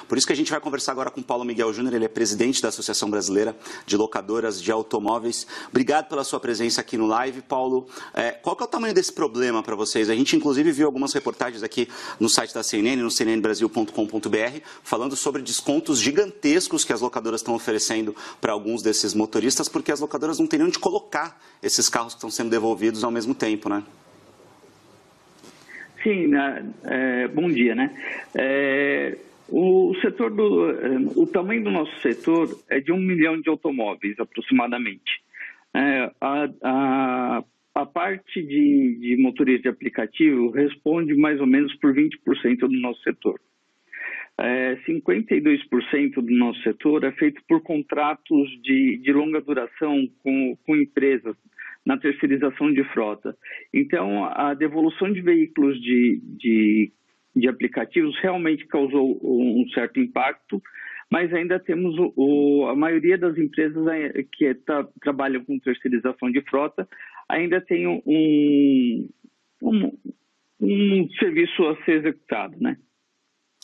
Por isso que a gente vai conversar agora com o Paulo Miguel Júnior, ele é presidente da Associação Brasileira de Locadoras de Automóveis. Obrigado pela sua presença aqui no live, Paulo. Qual que é o tamanho desse problema para vocês? A gente, inclusive, viu algumas reportagens aqui no site da CNN, no cnnbrasil.com.br, falando sobre descontos gigantescos que as locadoras estão oferecendo para alguns desses motoristas, porque as locadoras não têm nem onde colocar esses carros que estão sendo devolvidos ao mesmo tempo, né? Sim, bom dia, né? O tamanho do nosso setor é de 1 milhão de automóveis, aproximadamente. A parte de motorista de aplicativo responde mais ou menos por 20% do nosso setor. 52% do nosso setor é feito por contratos de longa duração com empresas na terceirização de frota. Então, a devolução de veículos de aplicativos realmente causou um certo impacto, mas ainda temos a maioria das empresas que trabalham com terceirização de frota ainda tem um serviço a ser executado, né?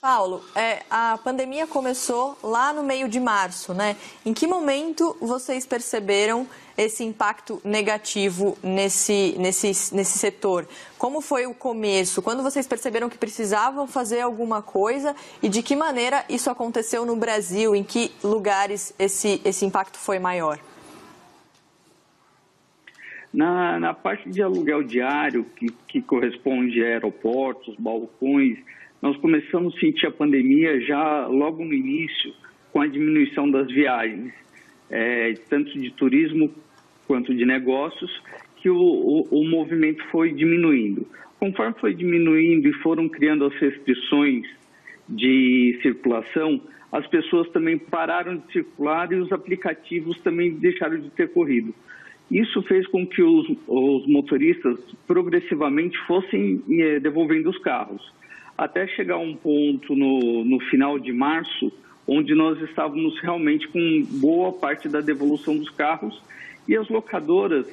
Paulo, a pandemia começou lá no meio de março, né? Em que momento vocês perceberam esse impacto negativo nesse setor? Como foi o começo? Quando vocês perceberam que precisavam fazer alguma coisa e de que maneira isso aconteceu no Brasil? Em que lugares esse impacto foi maior? Na parte de aluguel diário, que corresponde a aeroportos, balcões, nós começamos a sentir a pandemia já logo no início, com a diminuição das viagens, tanto de turismo quanto de negócios, que o movimento foi diminuindo. Conforme foi diminuindo e foram criando as restrições de circulação, as pessoas também pararam de circular e os aplicativos também deixaram de ter corrido. Isso fez com que os motoristas progressivamente fossem devolvendo os carros, até chegar a um ponto no final de março, onde nós estávamos realmente com boa parte da devolução dos carros e as locadoras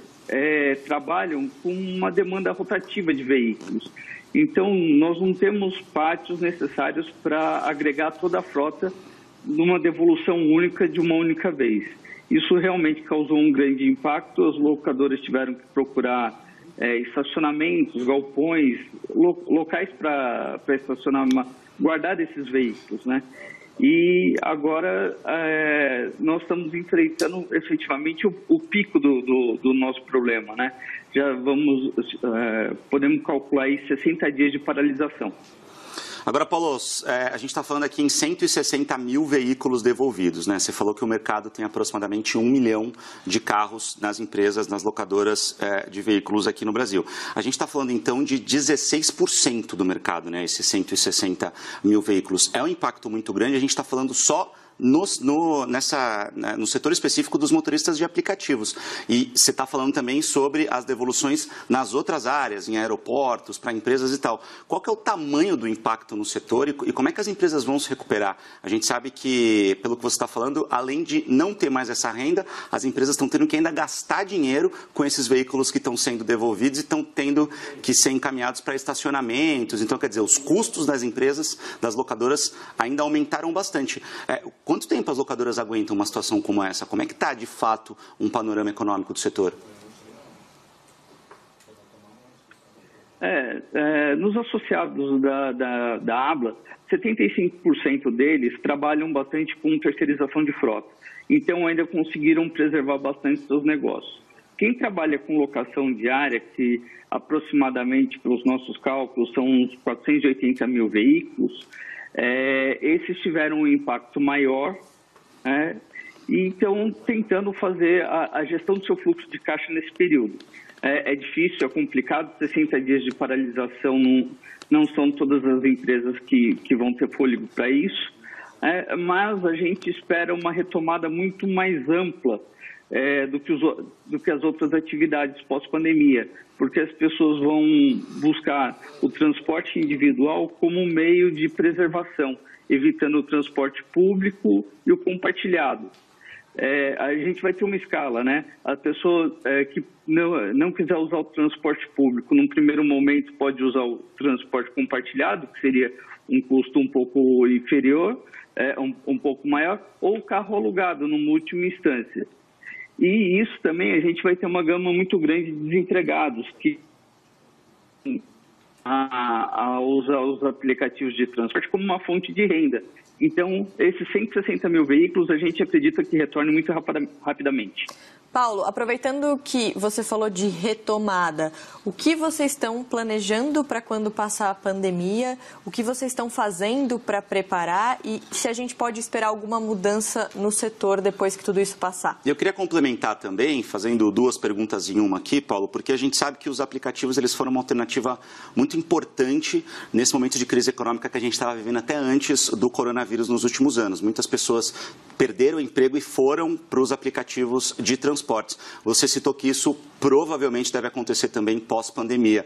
trabalham com uma demanda rotativa de veículos. Então, nós não temos pátios necessários para agregar toda a frota numa devolução única de uma única vez. Isso realmente causou um grande impacto, as locadoras tiveram que procurar estacionamentos, galpões, locais para estacionar, guardar esses veículos, né? E agora nós estamos enfrentando efetivamente o pico do nosso problema, né? Já podemos calcular aí 60 dias de paralisação. Agora, Paulo, a gente está falando aqui em 160 mil veículos devolvidos, né? Você falou que o mercado tem aproximadamente 1 milhão de carros nas empresas, nas locadoras de veículos aqui no Brasil. A gente está falando, então, de 16% do mercado, né? Esses 160 mil veículos. É um impacto muito grande, a gente está falando só no setor específico dos motoristas de aplicativos. E você está falando também sobre as devoluções nas outras áreas, em aeroportos, para empresas e tal. Qual que é o tamanho do impacto no setor e como é que as empresas vão se recuperar? A gente sabe que, pelo que você está falando, além de não ter mais essa renda, as empresas estão tendo que ainda gastar dinheiro com esses veículos que estão sendo devolvidos e estão tendo que ser encaminhados para estacionamentos. Então, quer dizer, os custos das empresas, das locadoras, ainda aumentaram bastante. Quanto tempo as locadoras aguentam uma situação como essa? Como é que está, de fato, um panorama econômico do setor? Nos associados da ABLA, 75% deles trabalham bastante com terceirização de frota. Então, ainda conseguiram preservar bastante seus negócios. Quem trabalha com locação diária, que aproximadamente, pelos nossos cálculos, são uns 480 mil veículos, esses tiveram um impacto maior, e estão tentando fazer a gestão do seu fluxo de caixa nesse período. É difícil, é complicado, 60 dias de paralisação não são todas as empresas que vão ter fôlego para isso, mas a gente espera uma retomada muito mais ampla do que as outras atividades pós-pandemia, porque as pessoas vão buscar o transporte individual como um meio de preservação, evitando o transporte público e o compartilhado. a gente vai ter uma escala, né? A pessoa que não quiser usar o transporte público, num primeiro momento pode usar o transporte compartilhado, que seria um custo um pouco inferior, um pouco maior, ou o carro alugado, numa última instância. E isso também, a gente vai ter uma gama muito grande de desempregados que a usar os aplicativos de transporte como uma fonte de renda. Então, esses 160 mil veículos, a gente acredita que retornem muito rapidamente. Paulo, aproveitando que você falou de retomada, o que vocês estão planejando para quando passar a pandemia? O que vocês estão fazendo para preparar? E se a gente pode esperar alguma mudança no setor depois que tudo isso passar? Eu queria complementar também, fazendo duas perguntas em uma aqui, Paulo, porque a gente sabe que os aplicativos eles foram uma alternativa muito importante nesse momento de crise econômica que a gente estava vivendo até antes do coronavírus nos últimos anos. Muitas pessoas perderam o emprego e foram para os aplicativos de transportes. Você citou que isso provavelmente deve acontecer também pós-pandemia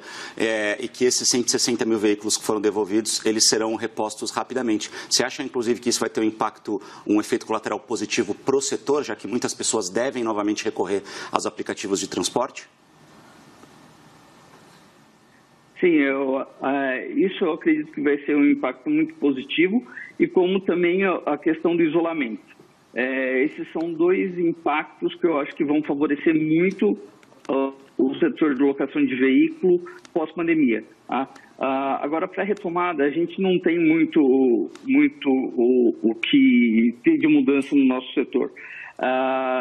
e que esses 160 mil veículos que foram devolvidos, eles serão repostos rapidamente. Você acha, inclusive, que isso vai ter um impacto, um efeito colateral positivo para o setor, já que muitas pessoas devem novamente recorrer aos aplicativos de transporte? Sim, isso eu acredito que vai ser um impacto muito positivo e como também a questão do isolamento. Esses são dois impactos que eu acho que vão favorecer muito o setor de locação de veículo pós-pandemia. Tá? Agora, para a retomada, a gente não tem muito o que tem de mudança no nosso setor.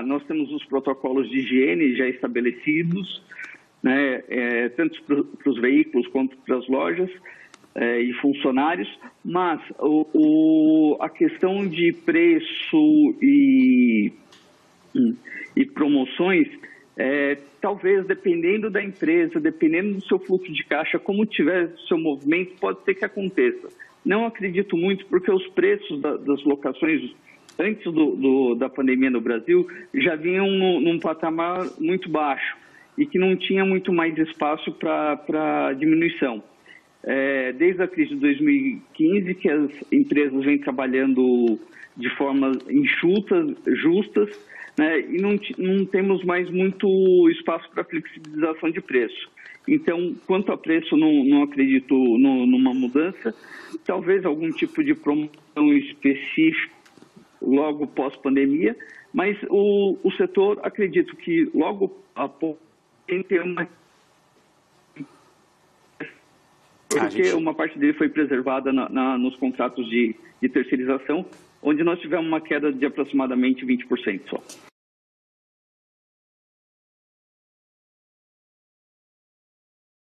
Nós temos os protocolos de higiene já estabelecidos, né, tanto para os veículos quanto para as lojas e funcionários, mas a questão de preço e promoções, talvez dependendo da empresa, dependendo do seu fluxo de caixa, como tiver seu movimento, pode ser que aconteça. Não acredito muito, porque os preços das locações antes da pandemia no Brasil já vinham num patamar muito baixo e que não tinha muito mais espaço para diminuição. Desde a crise de 2015, que as empresas vêm trabalhando de forma enxutas, justas, né, e não temos mais muito espaço para flexibilização de preço. Então, quanto a preço, não acredito numa mudança. Talvez algum tipo de promoção específica logo pós-pandemia, mas o setor, acredito que logo após tem que ter uma... Porque uma parte dele foi preservada nos contratos de terceirização, onde nós tivemos uma queda de aproximadamente 20% só.